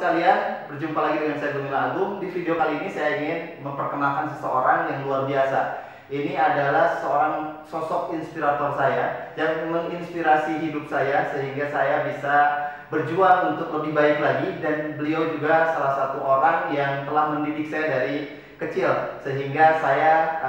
sekalian, berjumpa lagi dengan saya Gumilang Agung. Di video kali ini saya ingin memperkenalkan seseorang yang luar biasa. Ini adalah seorang sosok inspirator saya yang menginspirasi hidup saya sehingga saya bisa berjuang untuk lebih baik lagi, dan beliau juga salah satu orang yang telah mendidik saya dari kecil sehingga saya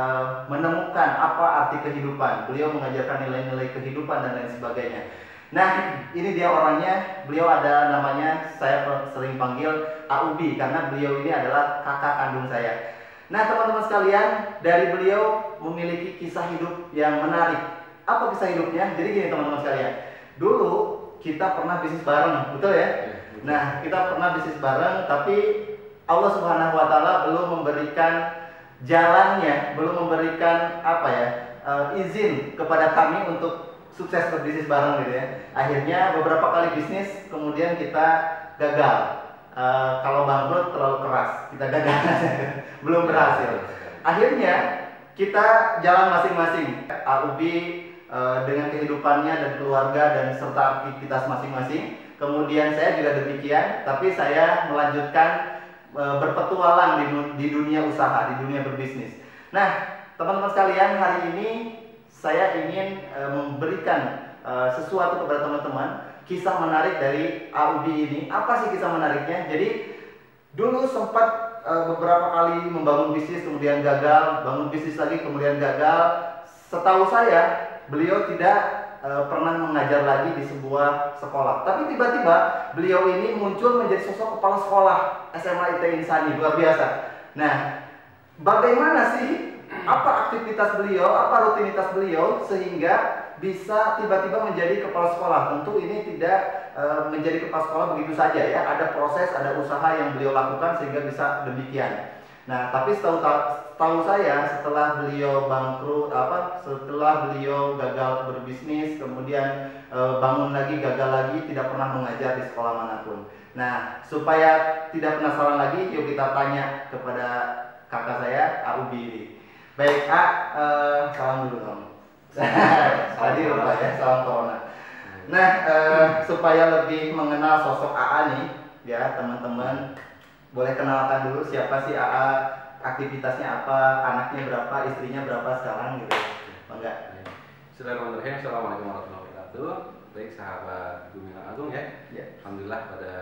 menemukan apa arti kehidupan. Beliau mengajarkan nilai-nilai kehidupan dan lain sebagainya. Nah, ini dia orangnya. Beliau ada namanya, saya sering panggil Aubi karena beliau ini adalah kakak kandung saya. Nah, teman-teman sekalian, dari beliau memiliki kisah hidup yang menarik. Apa kisah hidupnya? Jadi gini teman-teman sekalian, dulu kita pernah bisnis bareng, betul ya? Nah, kita pernah bisnis bareng, tapi Allah Subhanahu wa Ta'ala belum memberikan jalannya, belum memberikan izin kepada kami untuk sukses berbisnis bareng gitu ya. Akhirnya beberapa kali bisnis kemudian kita gagal. Kalau bangkrut terlalu keras, kita gagal. Belum berhasil. Akhirnya kita jalan masing-masing. Aubi dengan kehidupannya dan keluarga dan serta aktivitas masing-masing. Kemudian saya juga demikian, tapi saya melanjutkan berpetualang di dunia usaha, di dunia berbisnis. Nah, teman-teman sekalian, hari ini saya ingin memberikan sesuatu kepada teman-teman, kisah menarik dari Aubi ini. Apa sih kisah menariknya? Jadi dulu sempat beberapa kali membangun bisnis, kemudian gagal, bangun bisnis lagi, kemudian gagal. Setahu saya, beliau tidak pernah mengajar lagi di sebuah sekolah. Tapi tiba-tiba beliau ini muncul menjadi sosok kepala sekolah SMA IT Insani, luar biasa. Nah, bagaimana sih, apa aktivitas beliau, apa rutinitas beliau sehingga bisa tiba-tiba menjadi kepala sekolah? Tentu ini tidak menjadi kepala sekolah begitu saja ya. Ada proses, ada usaha yang beliau lakukan sehingga bisa demikian. Nah, tapi setahu saya setelah beliau bangkrut, setelah beliau gagal berbisnis, kemudian bangun lagi, gagal lagi, tidak pernah mengajar di sekolah manapun. Nah, supaya tidak penasaran lagi, yuk kita tanya kepada kakak saya, Aubi ini. Baik, salam dulu kamu. Tadi lupa ya, salam corona. Nah, supaya lebih mengenal sosok AA nih, ya teman-teman, boleh kenalkan dulu siapa sih AA, aktivitasnya apa, anaknya berapa, istrinya berapa sekarang gitu. Enggak. Bismillahirrahmanirrahim. Assalamualaikum warahmatullahi wabarakatuh. Baik sahabat Gumilang Agung ya. Alhamdulillah pada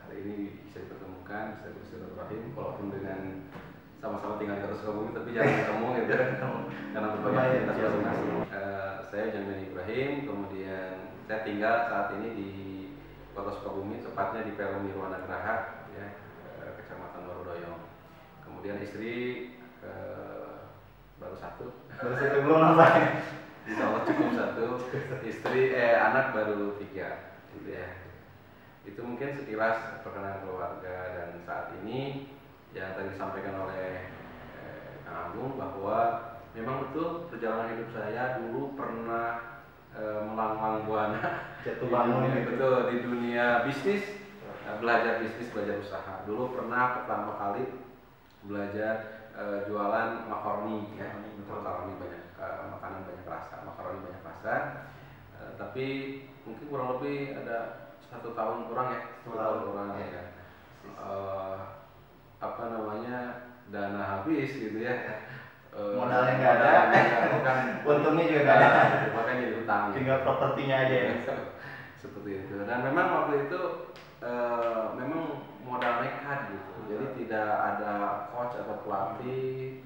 hari ini bisa dipertemukan, bisa bersilaturahim walaupun dengan sama-sama tinggal di Kota Sukabumi tapi jarang ketemu gitu karena berbagai aktivitas masing-masing. Saya Jamin Ibrahim, kemudian saya tinggal saat ini di Kota Sukabumi, tepatnya di Perum Nirwana Geraha ya, Kecamatan Warudoyong. Kemudian istri baru satu belum nambah. Insya Allah cukup satu. Istri anak baru 3 gitu ya. Itu mungkin sekilas perkenalan keluarga. Dan saat ini yang tadi disampaikan oleh Kang Agung bahwa memang betul perjalanan hidup saya dulu pernah melanglang buana jatuh bangun betul di dunia bisnis, belajar bisnis, belajar usaha. Dulu pernah pertama kali belajar jualan makaroni ya, makaroni banyak makanan banyak rasa, makaroni banyak rasa. Tapi mungkin kurang lebih ada 1 tahun kurang ya, 1 tahun kurang ya. Dana habis gitu ya, modalnya nggak ada, kan untungnya juga nggak ada, makanya jadi utang, tinggal propertinya aja ya. Seperti itu. Dan memang waktu itu memang modal nekat gitu, jadi tidak ada coach atau pelatih,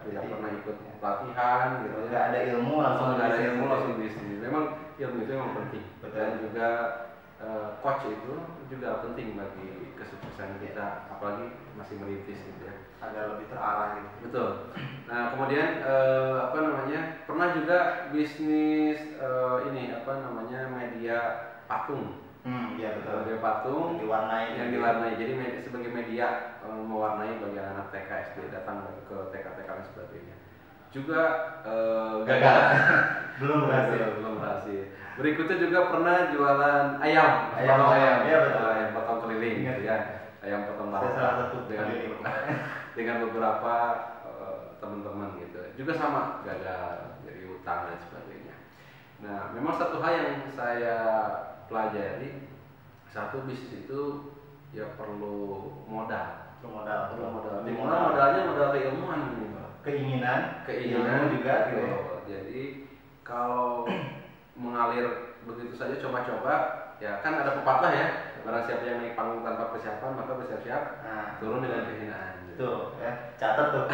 tidak pernah ikut pelatihan gitu ya. Nggak ada ilmu langsung bisnis. Memang ilmu itu memang penting. Dan juga coach itu juga penting bagi kesuksesan kita, apalagi masih merintis gitu ya, agar lebih terarah gitu. Betul. Nah, kemudian pernah juga bisnis media patung. Iya betul. Media patung yang diwarnai. Jadi sebagai media mewarnai bagi anak TK SD datang ke TK dan sebagainya. Juga gagal. belum berhasil. Berikutnya juga pernah jualan ayam. Iya betul. Ayam potong keliling gitu ya. Ayam potong martabak dengan beberapa teman-teman gitu. Juga sama, gagal, jadi utang dan sebagainya. Nah, memang satu hal yang saya pelajari, satu bisnis itu ya perlu modal. Dimana modalnya modal keilmuan ini, keinginan juga gitu ya. Jadi kalau mengalir begitu saja coba-coba, ya kan ada pepatah ya, barang siapa yang naik panggung tanpa persiapan maka bersiap-siap turun dengan kehinaan. Tuh ya, catat tuh.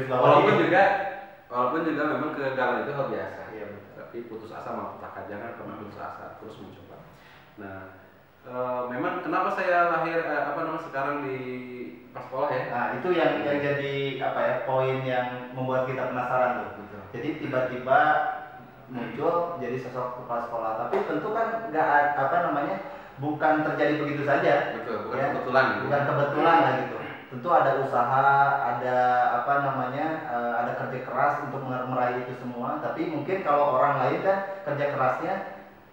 Walaupun juga memang kegagalan itu hal biasa. Iya, betul. Tapi putus asa malah petaka, jangan pernah putus asa, terus mencoba. Nah, memang kenapa saya lahir sekarang di pas sekolah ya? Nah, itu yang jadi poin yang membuat kita penasaran tuh. Betul. Jadi tiba-tiba muncul jadi sosok kepala sekolah, tapi tentu kan bukan terjadi begitu saja. Betul, bukan ya? Kebetulan lah gitu. Tentu ada usaha, ada ada kerja keras untuk meraih itu semua. Tapi mungkin kalau orang lain kan kerja kerasnya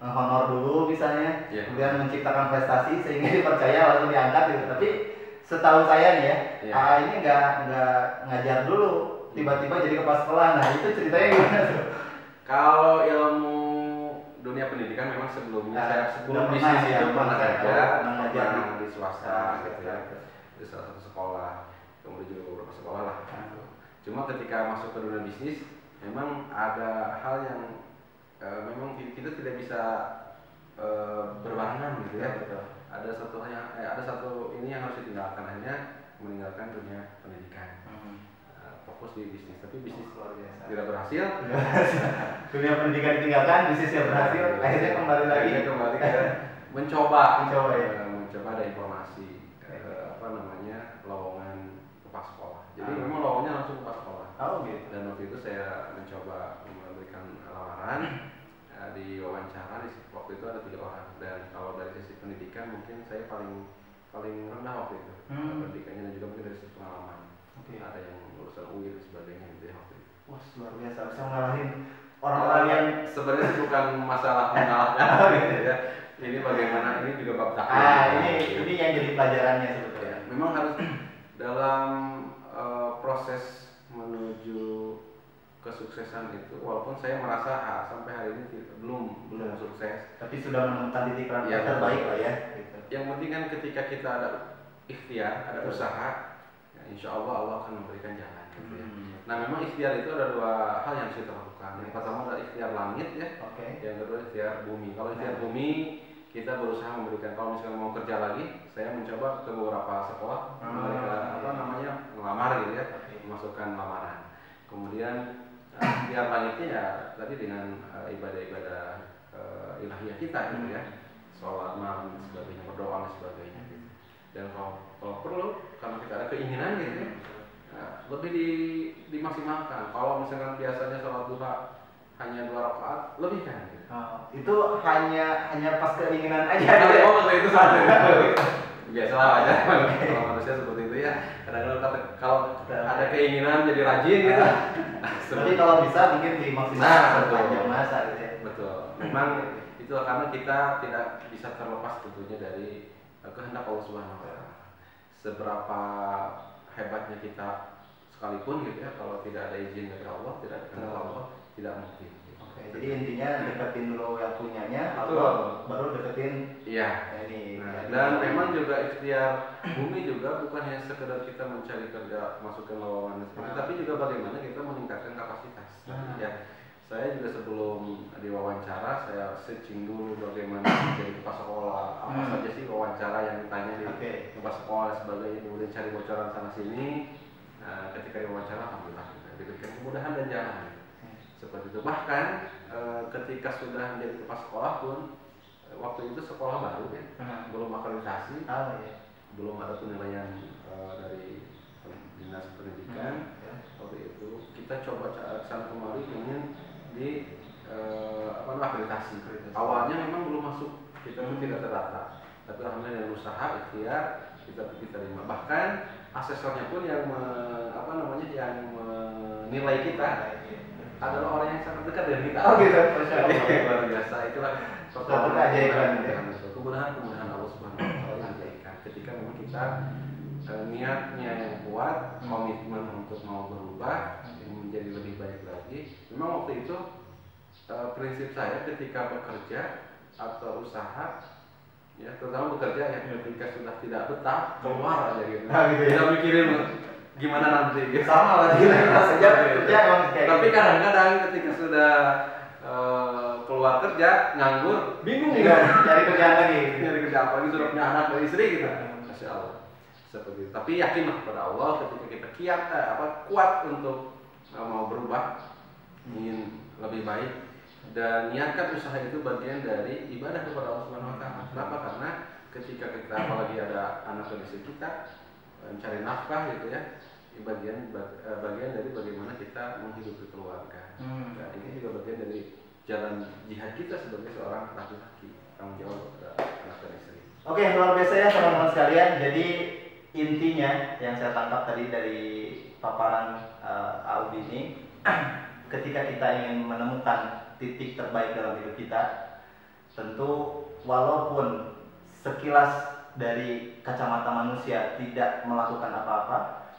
honor dulu misalnya, kemudian menciptakan prestasi sehingga dipercaya langsung diangkat gitu. Tapi setahu saya nih ya, ini nggak ngajar dulu, tiba-tiba jadi kepala sekolah. Nah itu ceritanya gimana tuh? Kalau ilmu dunia pendidikan memang sebelumnya saya sebelum bisnis itu pernah di swasta gitu ya, di salah satu sekolah, kemudian juga beberapa sekolah lah. Cuma ketika masuk ke dunia bisnis, memang ada hal yang memang kita tidak bisa berbarengan gitu ya. Ada satu ini yang harus ditinggalkan, akhirnya meninggalkan dunia pendidikan. Fokus di bisnis, tapi bisnis luar biasa tidak berhasil. Dunia pendidikan ditinggalkan, bisnisnya berhasil, akhirnya kembali ke mencoba ada informasi lowongan kepala sekolah. Jadi memang lowongannya langsung kepala sekolah. Gitu. Dan waktu itu saya mencoba memberikan lamaran, di wawancara waktu itu ada 3 orang, dan kalau dari sisi pendidikan mungkin saya paling rendah waktu itu. Pendidikannya dan juga mungkin dari sisi pengalaman. Ada yang lulusan UI dan sebagainya gitu ya waktu itu. Wah, luar biasa, bisa ngalahin orang-orang yang sebenarnya bukan masalah mengalahkan gitu ya. Ini bagaimana, ini juga bab takdir. Ini yang jadi pelajarannya sebetulnya. Memang harus dalam proses menuju kesuksesan itu, walaupun saya merasa sampai hari ini belum sukses, tapi sudah menemukan titik terbaik lah ya. Gitu. Yang penting kan ketika kita ada ikhtiar, ada usaha, ya insya Allah akan memberikan jalan. Gitu ya. Nah memang ikhtiar itu ada 2 hal yang harus kita lakukan. Yang pertama adalah ikhtiar langit ya, yang kedua ikhtiar bumi. Kalau ikhtiar bumi kita berusaha memberikan, kalau misalnya mau kerja lagi, saya mencoba ke beberapa sekolah, ngelamar gitu ya, memasukkan lamaran. Kemudian ikhtiar langitnya ya tadi dengan ibadah-ibadah ilahiyah kita gitu ya, sholat malam dan sebagainya, berdoa dan sebagainya gitu. Dan kalau perlu, karena kita ada keinginan gitu ya, lebih dimaksimalkan. Kalau misalkan biasanya sholat duha hanya 2 rakaat, lebih kan gitu. Itu hanya pas keinginan aja. Itu saja. Biasalah aja kalau manusia seperti itu ya. Kadang-kadang kalau ada keinginan jadi rajin gitu. Tapi kalau bisa mungkin dimaksimalkan sepanjang masa gitu ya. Betul. Memang itu karena kita tidak bisa terlepas tentunya dari kehendak Allah Subhanahu wa taala. Seberapa hebatnya kita sekalipun gitu ya, kalau tidak ada izin dari Allah, tidak ada kehendak Allah, tidak mungkin. Jadi intinya deketin dulu yang punyanya, Allah baru deketin ini. Dan memang juga ikhtiar bumi juga bukan hanya sekedar kita mencari kerja, masukkan lowongan tapi juga bagaimana kita meningkatkan kapasitas. Ya, saya juga sebelum diwawancara saya searching dulu bagaimana menjadi kepala sekolah, apa saja sih wawancara yang ditanya di kepala sekolah dan sebagainya, kemudian cari bocoran sana sini. Ketika diwawancara alhamdulillah diberikan kemudahan dan jalan. Seperti itu. Bahkan ketika sudah menjadi kepala sekolah pun, waktu itu sekolah baru ya, belum akreditasi, belum ada penilaian dari dinas pendidikan. Waktu itu kita coba kesana kemari ingin di akreditasi. Awalnya memang belum masuk, kita pun tidak terdaftar. Tapi alhamdulillah dengan usaha ikhtiar kita diterima. Bahkan asesornya pun yang menilai kita adalah orang yang sangat dekat dengan kita. Luar biasa. Itulah suatu keajaiban. Kemudahan Allah Subhanahu wa taala yang diberikan ketika memang kita niatnya yang kuat, komitmen untuk mau berubah menjadi lebih baik lagi. Memang waktu itu prinsip saya ketika bekerja atau usaha Ya, terutama bekerja ya, ketika sudah tidak betah keluar aja gitu. Nah, gitu ya. Tidak mikirin gimana nanti gitu. Sama berarti saja kerja emang kayak tapi gitu. kadang-kadang ketika sudah keluar kerja nganggur bingung Iya, cari kerjaan lagi. nyari kerja apa lagi, sudah punya anak dan istri gitu. Masya Allah seperti itu. Tapi yakinlah kepada Allah ketika kita kuat untuk mau berubah, ingin lebih baik, dan niatkan usaha itu bagian dari ibadah kepada Allah Subhanahu Wa Taala. Kenapa? Karena ketika kita apalagi ada anak dan istri kita mencari nafkah gitu ya, bagian dari bagaimana kita menghidupi keluarga. Dan ini juga bagian dari jalan jihad kita sebagai seorang laki-laki, tanggung jawab kepada anak dan istri. Oke, luar biasa ya teman-teman sekalian. Jadi intinya yang saya tangkap tadi dari paparan Aub ini, ketika kita ingin menemukan titik terbaik dalam hidup kita, tentu walaupun sekilas dari kacamata manusia tidak melakukan apa-apa,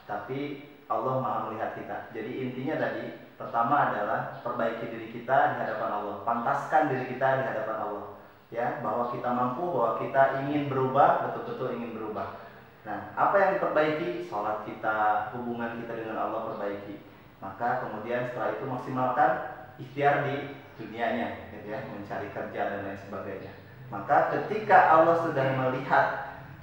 tapi Allah Maha melihat kita. Jadi intinya tadi, pertama adalah perbaiki diri kita di hadapan Allah, pantaskan diri kita di hadapan Allah, ya, bahwa kita mampu, bahwa kita ingin berubah, betul-betul ingin berubah. Nah, apa yang diperbaiki? Sholat kita, hubungan kita dengan Allah perbaiki. Maka kemudian setelah itu maksimalkan ikhtiar di dunianya, gitu ya, mencari kerja dan lain sebagainya. Maka ketika Allah sudah melihat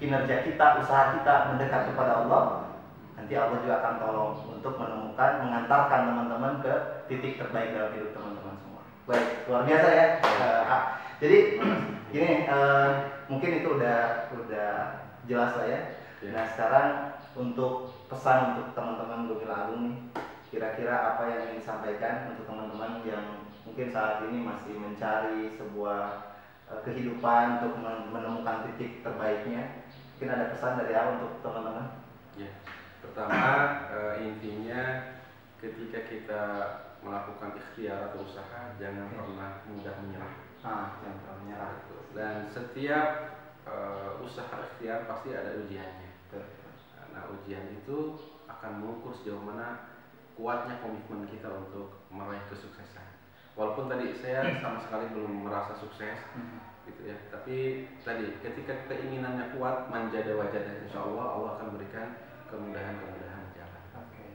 kinerja kita, usaha kita mendekat kepada Allah, nanti Allah juga akan tolong untuk menemukan, mengantarkan teman-teman ke titik terbaik dalam hidup teman-teman semua. Baik, luar biasa ya. Jadi ini mungkin itu udah jelas lah ya. Nah, sekarang untuk pesan untuk teman-teman Gumila Agung nih, kira-kira apa yang ingin disampaikan untuk teman-teman yang mungkin saat ini masih mencari sebuah kehidupan untuk menemukan titik terbaiknya? Mungkin ada pesan dari awal untuk teman-teman? Ya. Pertama, intinya ketika kita melakukan ikhtiar atau usaha, jangan pernah mudah menyerah. Jangan pernah menyerah. Dan setiap usaha ikhtiar pasti ada ujiannya. Nah, ujian itu akan mengukur sejauh mana kuatnya komitmen kita untuk meraih kesuksesan. Walaupun tadi saya sama sekali belum merasa sukses, gitu ya. Tapi tadi ketika keinginannya kuat, manjada wajada, insya Allah Allah akan berikan kemudahan-kemudahan jalan. Oke.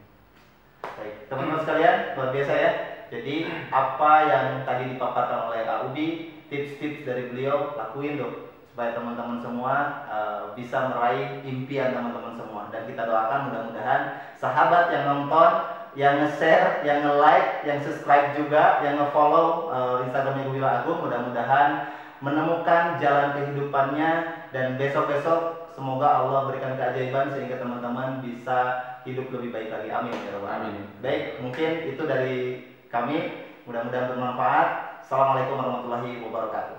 Baik, teman-teman sekalian, luar biasa ya. Jadi apa yang tadi dipaparkan oleh Kak Ubi, tips-tips dari beliau lakuin dong, supaya teman-teman semua bisa meraih impian teman-teman semua. Dan kita doakan mudah-mudahan sahabat yang nonton, yang nge-share, yang nge-like, yang subscribe juga, yang nge-follow Instagramnya Gumila Agung, mudah-mudahan menemukan jalan kehidupannya, dan besok-besok semoga Allah berikan keajaiban sehingga teman-teman bisa hidup lebih baik lagi. Amin ya Rabbal alamin. Baik, mungkin itu dari kami, mudah-mudahan bermanfaat. Assalamualaikum warahmatullahi wabarakatuh.